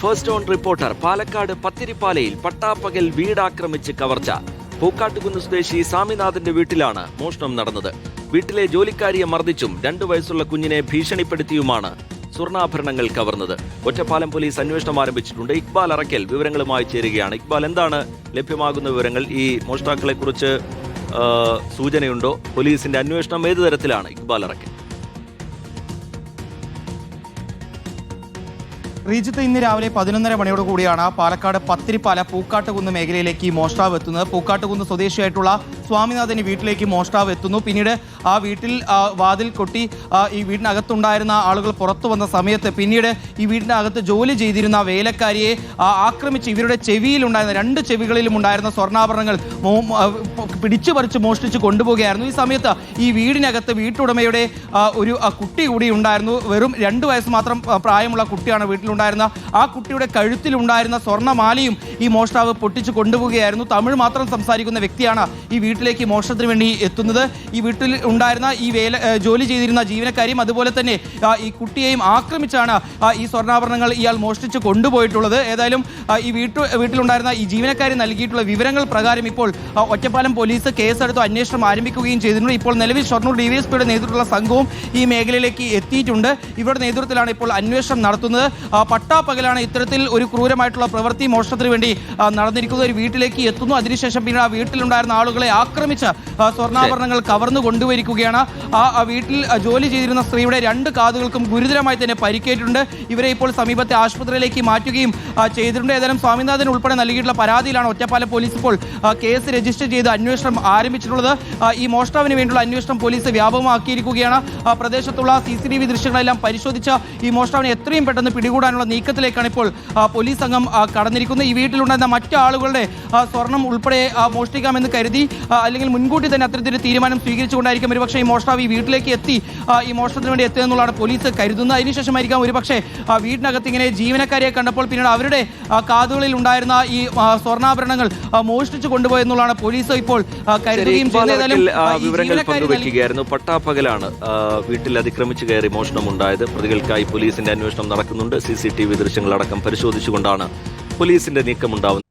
First on Reporter. Palakkad പത്തിരിപ്പാലയിൽ പട്ടാപ്പകൽ വീടാക്രമിച്ച് കവർച്ച. പൂക്കാട്ടുകുന്ന് സ്വദേശി സ്വാമിനാഥന്റെ വീട്ടിലാണ് മോഷണം നടന്നത്. വീട്ടിലെ ജോലിക്കാരിയെ മർദ്ദിച്ചും 2 വയസ്സുള്ള കുഞ്ഞിനെ ഭീഷണിപ്പെടുത്തിയുമാണ് സ്വർണ്ണാഭരണങ്ങൾ കവർന്നത്. ഒറ്റപ്പാലം പോലീസ് അന്വേഷണം ആരംഭിച്ചിട്ടുണ്ട്. ഇക്ബാൽ അറക്കൽ വിവരങ്ങളുമായി ചേരുകയാണ്. ഇക്ബാൽ, എന്താണ് ലഭ്യമാകുന്ന വിവരങ്ങൾ? ഈ മോഷ്ടാക്കളെ കുറിച്ച് സൂചനയുണ്ടോ? പോലീസിന്റെ അന്വേഷണം ഏത് തരത്തിലാണ്? ഇക്ബാൽ അറക്കൽ. റീജിത്ത്, ഇന്ന് രാവിലെ 11:30 മണിയോട് കൂടിയാണ് പാലക്കാട് പത്തിരിപ്പാല പൂക്കാട്ടുകുന്ന് മേഖലയിലേക്ക് മോഷ്ടാവ് എത്തുന്നത്. പൂക്കാട്ടുകുന്ന് സ്വദേശിയായിട്ടുള്ള സ്വാമിനാഥന്റെ വീട്ടിലേക്ക് മോഷ്ടാവ് എത്തുന്നു. പിന്നീട് ആ വീട്ടിൽ വാതിൽ കൊട്ടി ഈ വീടിനകത്തുണ്ടായിരുന്ന ആളുകൾ പുറത്തു വന്ന സമയത്ത് പിന്നീട് ഈ വീടിനകത്ത് ജോലി ചെയ്തിരുന്ന വേലക്കാരിയെ ആക്രമിച്ച് ഇവരുടെ ചെവിയിലുണ്ടായിരുന്ന 2 ചെവികളിലും ഉണ്ടായിരുന്ന സ്വർണ്ണാഭരണങ്ങൾ പിടിച്ചു പറിച്ച് മോഷ്ടിച്ച് കൊണ്ടുപോവുകയായിരുന്നു. ഈ സമയത്ത് ഈ വീടിനകത്ത് വീട്ടുടമയുടെ ഒരു കുട്ടി കൂടി ഉണ്ടായിരുന്നു. വെറും 2 വയസ്സ് മാത്രം പ്രായമുള്ള കുട്ടിയാണ് വീട്ടിലുണ്ടായിരുന്ന. ആ കുട്ടിയുടെ കഴുത്തിലുണ്ടായിരുന്ന സ്വർണ്ണമാലയും ഈ മോഷ്ടാവ് പൊട്ടിച്ച് കൊണ്ടുപോവുകയായിരുന്നു. തമിഴ് മാത്രം സംസാരിക്കുന്ന വ്യക്തിയാണ് ഈ വീട്ടിലേക്ക് മോഷണത്തിന് വേണ്ടി എത്തുന്നത്. ഈ വീട്ടിൽ ഉണ്ടായിരുന്ന ഈ ജോലി ചെയ്തിരുന്ന ജീവനക്കാരെയും അതുപോലെ തന്നെ ഈ കുട്ടിയെയും ആക്രമിച്ചാണ് ഈ സ്വർണ്ണാഭരണങ്ങൾ ഇയാൾ മോഷ്ടിച്ച് കൊണ്ടുപോയിട്ടുള്ളത്. ഏതായാലും ഈ വീട്ടിലുണ്ടായിരുന്ന ഈ ജീവനക്കാരി നൽകിയിട്ടുള്ള വിവരങ്ങൾ പ്രകാരം ഇപ്പോൾ ഒറ്റപ്പാലം പോലീസ് കേസെടുത്ത് അന്വേഷണം ആരംഭിക്കുകയും ചെയ്തിട്ടുണ്ട്. ഇപ്പോൾ നിലവിൽ ഷൊർണൂർ ഡിവൈഎസ്പിയുടെ നേതൃത്വത്തിലുള്ള സംഘവും ഈ മേഖലയിലേക്ക് എത്തിയിട്ടുണ്ട്. ഇവരുടെ നേതൃത്വത്തിലാണ് ഇപ്പോൾ അന്വേഷണം നടത്തുന്നത്. പട്ടാപ്പകലാണ് ഇത്തരത്തിൽ ഒരു ക്രൂരമായിട്ടുള്ള പ്രവൃത്തി മോഷണത്തിന് വേണ്ടി നടന്നിരിക്കുന്നത്. ഒരു വീട്ടിലേക്ക് എത്തുന്നു. അതിനുശേഷം പിന്നീട് ആ വീട്ടിലുണ്ടായിരുന്ന ആളുകളെ ആക്രമിച്ച് സ്വർണ്ണാഭരണങ്ങൾ കവർന്നു കൊണ്ടുവരികയാണ്. ആ വീട്ടിൽ ജോലി ചെയ്തിരുന്ന സ്ത്രീയുടെ 2 കാതുകൾക്കും ഗുരുതരമായി തന്നെ പരിക്കേറ്റിട്ടുണ്ട്. ഇവരെ ഇപ്പോൾ സമീപത്തെ ആശുപത്രിയിലേക്ക് മാറ്റുകയും ചെയ്തിട്ടുണ്ട്. ഏതായാലും സ്വാമിനാഥൻ ഉൾപ്പെടെ നൽകിയിട്ടുള്ള പരാതിയിലാണ് ഒറ്റപ്പാലം പോലീസ് ഇപ്പോൾ കേസ് രജിസ്റ്റർ ചെയ്ത് അന്വേഷണം ആരംഭിച്ചിട്ടുള്ളത്. ഈ മോഷ്ടാവിന് വേണ്ടിയുള്ള അന്വേഷണം പോലീസ് വ്യാപകമാക്കിയിരിക്കുകയാണ്. പ്രദേശത്തുള്ള CCTV ദൃശ്യങ്ങളെല്ലാം പരിശോധിച്ച് ഈ മോഷ്ടാവിനെ എത്രയും പെട്ടെന്ന് പിടികൂടാനുള്ള നീക്കത്തിലേക്കാണ് ഇപ്പോൾ പോലീസ് സംഘം കടന്നിരിക്കുന്നത്. ഈ വീട്ടിലുണ്ടായിരുന്ന മറ്റു ആളുകളുടെ സ്വർണം ഉൾപ്പെടെ മോഷ്ടിക്കാമെന്ന് കരുതി അല്ലെങ്കിൽ മുൻകൂട്ടി തന്നെ അത്തരത്തിൽ തീരുമാനം സ്വീകരിച്ചുകൊണ്ടായിരിക്കും ഒരുപക്ഷെ ഈ മോഷ്ടാവ് ഈ വീട്ടിലേക്ക് എത്തി ഈ മോഷണത്തിന് വേണ്ടി എത്തിയെന്നുള്ളതാണ് പോലീസ് കരുതുന്നത്. അതിനുശേഷമായിരിക്കാം ഒരുപക്ഷെ വീടിനകത്ത് ഇങ്ങനെ ജീവനക്കാരെ കണ്ടപ്പോൾ പിന്നീട് അവരുടെ കാതുകളിൽ ഉണ്ടായിരുന്ന ഈ സ്വർണ്ണാഭരണങ്ങൾ മോഷ്ടിച്ചു കൊണ്ടുപോയെന്നുള്ളതാണ് പോലീസ് ഇപ്പോൾ കരുതുകയും ചെയ്യുന്നത്. പട്ടാപ്പകലാണ് വീട്ടിൽ അതിക്രമിച്ചു കയറി മോഷണമുണ്ടായത്. പ്രതികൾക്കായി പോലീസിന്റെ അന്വേഷണം നടക്കുന്നുണ്ട്. CCTV ദൃശ്യങ്ങളടക്കം പരിശോധിച്ചുകൊണ്ടാണ് പോലീസിന്റെ നീക്കമുണ്ടാവുന്നത്.